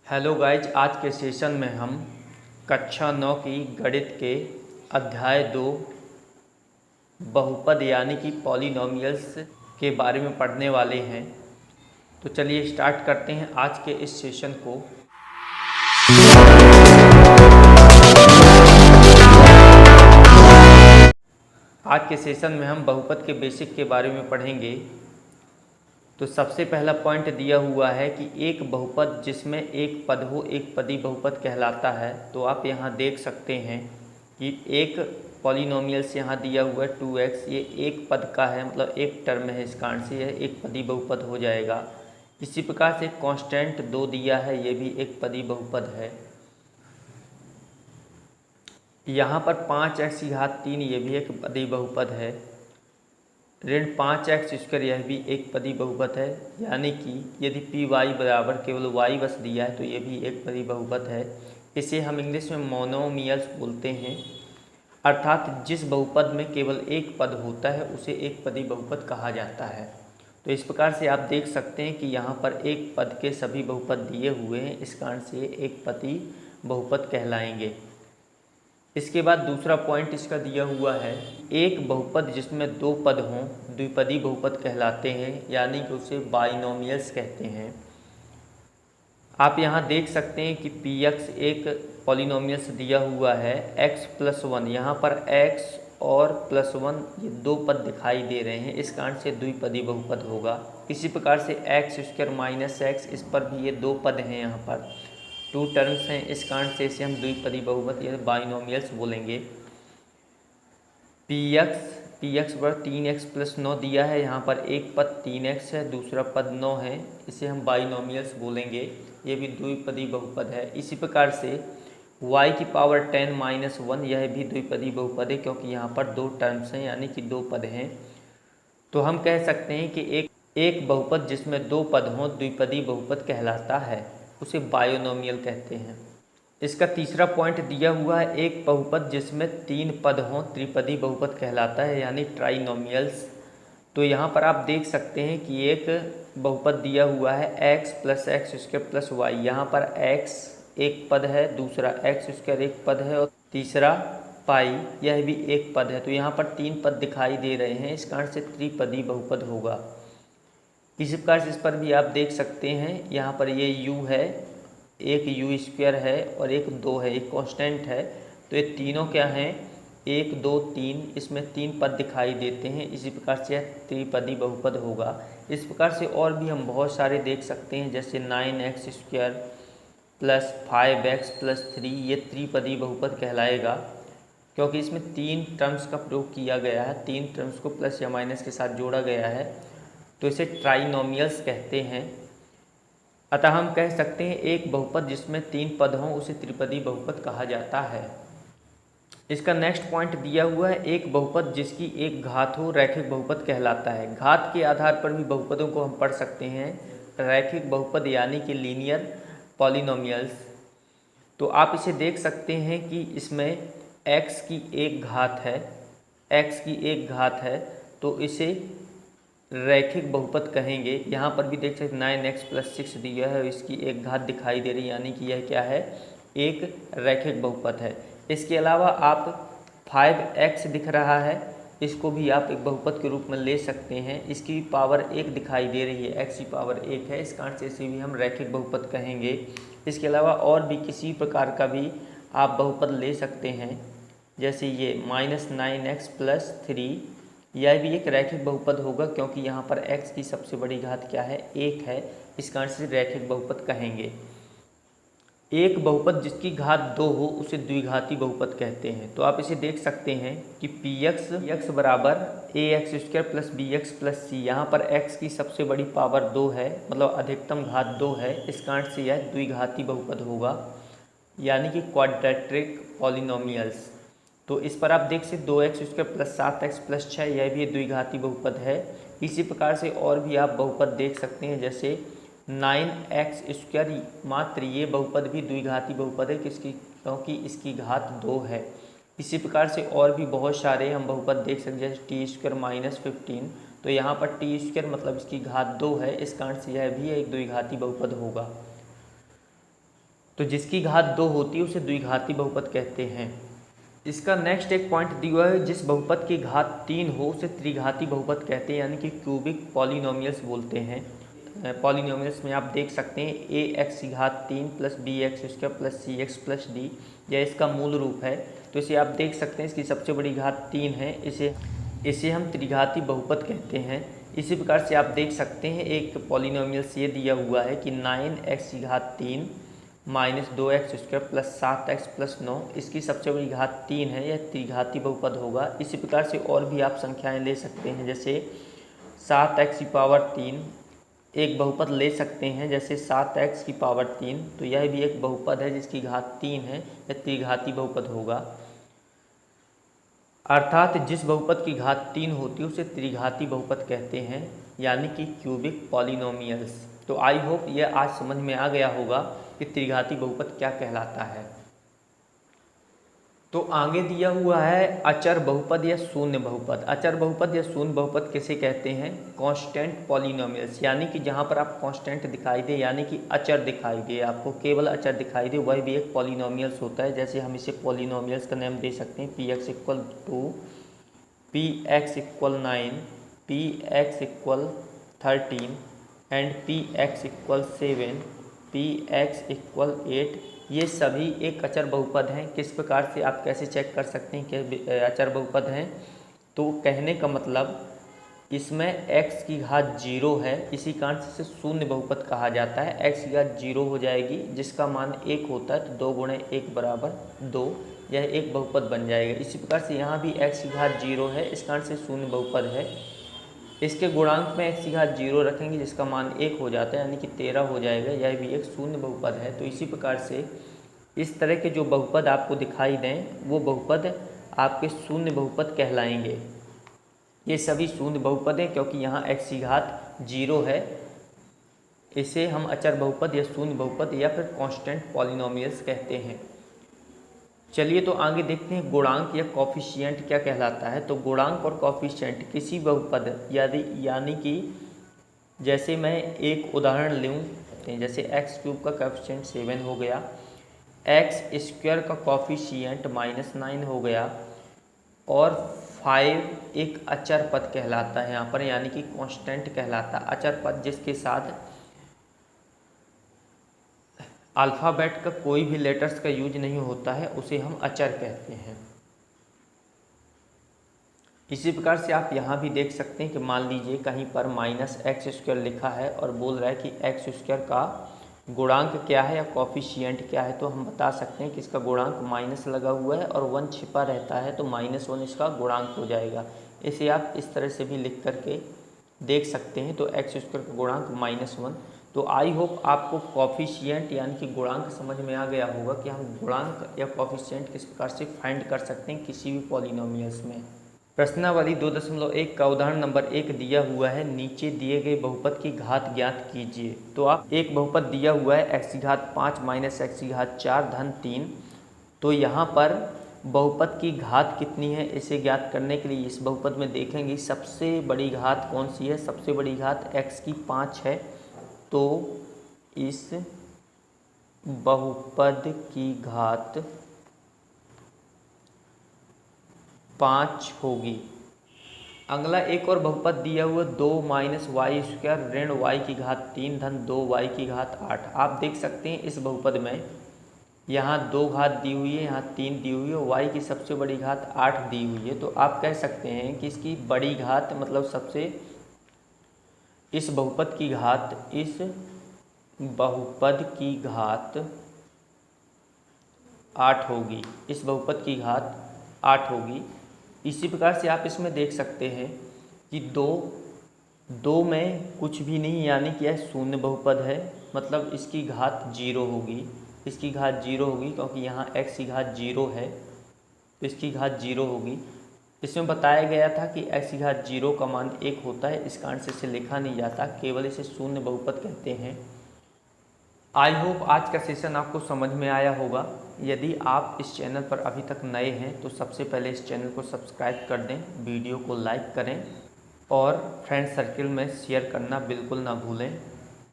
Hello guys, आज के session में हम कक्षा 9 की गणित के अध्याय 2 बहुपद यानी कि पॉलिनोमियल्स के बारे में पढ़ने वाले हैं। तो चलिए स्टार्ट करते हैं आज के इस सेशन को। आज के सेशन में हम बहुपद के बेसिक के बारे में पढ़ेंगे। तो सबसे पहला पॉइंट दिया हुआ है कि एक बहुपद जिसमें एक पद हो एक पदी बहुपद कहलाता है। तो आप यहाँ देख सकते हैं कि एक पॉलिनोमियल्स यहाँ दिया हुआ है 2x, ये एक पद का है, मतलब एक टर्म है, इस कारण से यह एक पदी बहुपद हो जाएगा। इसी प्रकार से कांस्टेंट 2 दिया है, ये भी एक पदी बहुपद है। यहाँ पर 5x⁻3 ये भी एक पदी बहुपद है। ऋण 5x², यह भी एक पदी बहुपद है। यानी कि यदि पी वाई बराबर केवल y बस दिया है तो ये भी एक पदी बहुपद है। इसे हम इंग्लिश में मोनोमियल्स बोलते हैं, अर्थात जिस बहुपद में केवल एक पद होता है उसे एक पदी बहुपद कहा जाता है। तो इस प्रकार से आप देख सकते हैं कि यहाँ पर एक पद के सभी बहुपद दिए हुए हैं, इस कारण से एक पदी बहुपद कहलाएंगे। इसके बाद दूसरा पॉइंट इसका दिया हुआ है, एक बहुपद जिसमें दो पद हों द्विपदी बहुपद कहलाते हैं, यानी कि उसे बाइनोमियल्स कहते हैं। आप यहाँ देख सकते हैं कि px एक पॉलिनोमियल्स दिया हुआ है x+1, यहाँ पर x और +1 ये दो पद दिखाई दे रहे हैं, इस कारण से द्विपदी बहुपद होगा। इसी प्रकार से x² - x, इस पर भी ये दो पद हैं, यहाँ पर 2 टर्म्स हैं, इस कारण से इसे हम द्विपदी बहुपद या बाइनोमियल्स बोलेंगे। px पर 3x+9 दिया है, यहाँ पर एक पद 3x है, दूसरा पद 9 है, इसे हम बाइनोमियल्स बोलेंगे, ये भी द्विपदी बहुपद है। इसी प्रकार से y⁻10 - 1 यह भी द्विपदी बहुपद है, क्योंकि यहाँ पर दो टर्म्स हैं, यानी कि दो पद हैं। तो हम कह सकते हैं कि एक बहुपद जिसमें दो पद हों द्विपदी बहुपद कहलाता है, उसे बायोनोमियल कहते हैं। इसका तीसरा पॉइंट दिया हुआ है, एक बहुपद जिसमें तीन पद हों त्रिपदी बहुपद कहलाता है, यानी ट्राइनोमियल्स। तो यहाँ पर आप देख सकते हैं कि एक बहुपद दिया हुआ है x + x² + y, यहाँ पर x एक पद है, दूसरा x² एक पद है और तीसरा पाई यह भी एक पद है। तो यहाँ पर तीन पद दिखाई दे रहे हैं, इस कारण से त्रिपदी बहुपद होगा। इसी प्रकार से इस पर भी आप देख सकते हैं, यहाँ पर ये u है, एक u² है और एक 2 है, एक कांस्टेंट है। तो ये तीनों क्या हैं, 1 2 3, इसमें तीन पद दिखाई देते हैं, इसी प्रकार से यह त्रिपदी बहुपद होगा। इस प्रकार से और भी हम बहुत सारे देख सकते हैं, जैसे 9x² + 5x + 3, ये त्रिपदी बहुपद कहलाएगा, क्योंकि इसमें तीन टर्म्स का प्रयोग किया गया है, तीन टर्म्स को प्लस या माइनस के साथ जोड़ा गया है, तो इसे ट्राइनोमियल्स कहते हैं। अतः हम कह सकते हैं एक बहुपद जिसमें तीन पद हों उसे त्रिपदी बहुपद कहा जाता है। इसका नेक्स्ट पॉइंट दिया हुआ है, एक बहुपद जिसकी एक घात हो रैखिक बहुपद कहलाता है। घात के आधार पर भी बहुपदों को हम पढ़ सकते हैं, रैखिक बहुपद यानी कि लीनियर पॉलिनोमियल्स। तो आप इसे देख सकते हैं कि इसमें x की एक घात है, x की एक घात है, तो इसे रैखिक बहुपद कहेंगे। यहाँ पर भी देख सकते 9x + 6 दिया है, इसकी एक घात दिखाई दे रही है, यानी कि यह क्या है, एक रैखिक बहुपद है। इसके अलावा आप 5x दिख रहा है, इसको भी आप एक बहुपद के रूप में ले सकते हैं, इसकी पावर 1 दिखाई दे रही है, x की पावर 1 है, इस कारण से इसे भी हम रैखिक बहुपद कहेंगे। इसके अलावा और भी किसी प्रकार का भी आप बहुपद ले सकते हैं, जैसे ये -9x + 3, यह भी एक रैखिक बहुपद होगा, क्योंकि यहाँ पर x की सबसे बड़ी घात क्या है, 1 है, इस कारण से रैखिक बहुपद कहेंगे। एक बहुपद जिसकी घात 2 हो उसे द्विघाती बहुपद कहते हैं। तो आप इसे देख सकते हैं कि px बराबर ax² + bx + c, यहाँ पर x की सबसे बड़ी पावर 2 है, मतलब अधिकतम घात 2 है, इस कारण से यह द्विघाती बहुपद होगा, यानी कि क्वाड्रेटिक पॉलिनोमियल्स। तो इस पर आप देख सकते 2x² + 7x + 6, यह भी द्विघाती बहुपद है। इसी प्रकार से और भी आप बहुपद देख सकते हैं, जैसे 9x², मात्र ये बहुपद भी द्विघाती बहुपद है, क्योंकि इसकी घात 2 है। इसी प्रकार से और भी बहुत सारे हम बहुपद देख सकते हैं, जैसे t² - 15, तो यहाँ पर t² मतलब इसकी घात 2 है, इस कारण से यह भी एक द्विघाती बहुपद होगा। तो जिसकी घात 2 होती है उसे द्विघाती बहुपद कहते हैं। इसका नेक्स्ट एक पॉइंट दिया हुआ है, जिस बहुपद की घात 3 हो उसे त्रिघाती बहुपद कहते हैं, यानी कि क्यूबिक पॉलिनोमियल्स बोलते हैं। पॉलिनोमियल्स में आप देख सकते हैं ए एक्स की घात 3 plus b x square plus c x plus d, यह इसका मूल रूप है। तो इसे आप देख सकते हैं, इसकी सबसे बड़ी घात 3 है, इसे हम त्रिघाती बहुपद कहते हैं। इसी प्रकार से आप देख सकते हैं एक पॉलिनोमियल्स ये दिया हुआ है कि 9x की घात 3 minus 2x square plus 7x plus 9, इसकी सबसे बड़ी घात 3 है, यह त्रिघाती बहुपद होगा। इसी प्रकार से और भी आप संख्याएं ले सकते हैं, जैसे 7x की पावर 3 एक बहुपद ले सकते हैं, जैसे 7x की पावर 3, तो यह भी एक बहुपद है जिसकी घात 3 है, यह त्रिघाती बहुपद होगा। अर्थात जिस बहुपद की घात 3 होती है उसे त्रिघाती बहुपद कहते हैं, यानी कि क्यूबिक पॉलिनोमियल्स। तो आई होप यह आज समझ में आ गया होगा कि त्रिघाती बहुपद क्या कहलाता है। तो आगे दिया हुआ है अचर बहुपद या शून्य बहुपद। अचर बहुपद या शून्य बहुपद किसे कहते हैं? कांस्टेंट पॉलिनोमियल्स, यानी कि जहाँ पर आप कांस्टेंट दिखाई दे, यानी कि अचर दिखाई दे, आपको केवल अचर दिखाई दे, वह भी एक पॉलिनोमियल्स होता है। जैसे हम इसे पॉलिनोमियल्स का नाम दे सकते हैं, P x equal 2, P x equal 9, P x equal 13 and P x equal 7, P x equal 8। ये सभी एक अचर बहुपद हैं। किस प्रकार से आप कैसे चेक कर सकते हैं कि अचर बहुपद हैं? तो कहने का मतलब इसमें x की घात 0 है, इसी कारण से शून्य बहुपद कहा जाता है। x की घात 0 हो जाएगी, जिसका मान 1 होता है, तो 2 गुणे 1 बराबर 2, यह एक बहुपद बन जाएगा। इसी प्रकार से यहाँ भी x की घात 0 है, इस कारण से शून्य बहुपद है। इसके गुणांक में x की घात 0 रखेंगे, जिसका मान 1 हो जाता है, यानी कि 13 हो जाएगा, यह भी एक शून्य बहुपद है। तो इसी प्रकार से इस तरह के जो बहुपद आपको दिखाई दें वो बहुपद आपके शून्य बहुपद कहलाएंगे। ये सभी शून्य बहुपद हैं क्योंकि यहाँ x की घात 0 है। इसे हम अचर बहुपद या शून्य बहुपद या फिर कांस्टेंट पॉलिनोमियल्स कहते हैं। चलिए तो आगे देखते हैं गुणांक या कॉफिशिएंट क्या कहलाता है। तो गुणांक और कॉफिशिएंट किसी बहुपद यानी कि जैसे मैं एक उदाहरण लूँ, जैसे x³ का कॉफिशिएंट 7 हो गया, x² का कॉफिशिएंट -9 हो गया, और 5 एक अचर पद कहलाता है यहाँ पर, यानी कि कांस्टेंट कहलाता है। अचर पद जिसके साथ अल्फ़ाबेट का कोई भी लेटर्स का यूज नहीं होता है, उसे हम अचर कहते हैं। इसी प्रकार से आप यहाँ भी देख सकते हैं कि मान लीजिए कहीं पर -x² लिखा है और बोल रहा है कि x² का गुणांक क्या है या कॉफिशिएंट क्या है, तो हम बता सकते हैं कि इसका गुणांक माइनस लगा हुआ है और 1 छिपा रहता है, तो -1 इसका गुणांक हो जाएगा। इसे आप इस तरह से भी लिख करके देख सकते हैं। तो x² का गुणांक -1। तो आई होप आपको कॉफिशिएंट यानी कि गुणांक समझ में आ गया होगा कि हम गुणांक या कॉफिशिएंट किस प्रकार से फाइंड कर सकते हैं किसी भी पॉलिनोमियल्स में। प्रश्नावली 2.1 का उदाहरण नंबर 1 दिया हुआ है, नीचे दिए गए बहुपद की घात ज्ञात कीजिए। तो आप एक बहुपद दिया हुआ है x की घात 5 माइनस x की घात 4 धन 3। तो यहाँ पर बहुपद की घात कितनी है इसे ज्ञात करने के लिए इस बहुपद में देखेंगे सबसे बड़ी घात कौन सी है। सबसे बड़ी घात x की 5 है, तो इस बहुपद की घात 5 होगी। अगला एक और बहुपद दिया हुआ 2 माइनस वाई स्क्वायर ऋण वाई की घात 3 धन 2 वाई की घात 8। आप देख सकते हैं इस बहुपद में यहाँ 2 घात दी हुई है, यहाँ 3 दी हुई है, वाई की सबसे बड़ी घात 8 दी हुई है। तो आप कह सकते हैं कि इसकी बड़ी घात मतलब सबसे इस बहुपद की घात 8 होगी। इस बहुपद की घात 8 होगी। इसी प्रकार से आप इसमें देख सकते हैं कि दो में कुछ भी नहीं, यानी कि यह शून्य बहुपद है, मतलब इसकी घात 0 होगी। इसकी घात 0 होगी क्योंकि यहाँ x की घात 0 है, तो इसकी घात 0 होगी। इसमें बताया गया था कि x की घात 0 का मान 1 होता है, इस कारण से इसे लिखा नहीं जाता, केवल इसे शून्य बहुपद कहते हैं। आई होप आज का सेशन आपको समझ में आया होगा। यदि आप इस चैनल पर अभी तक नए हैं तो सबसे पहले इस चैनल को सब्सक्राइब कर दें, वीडियो को लाइक करें और फ्रेंड सर्किल में शेयर करना बिल्कुल ना भूलें।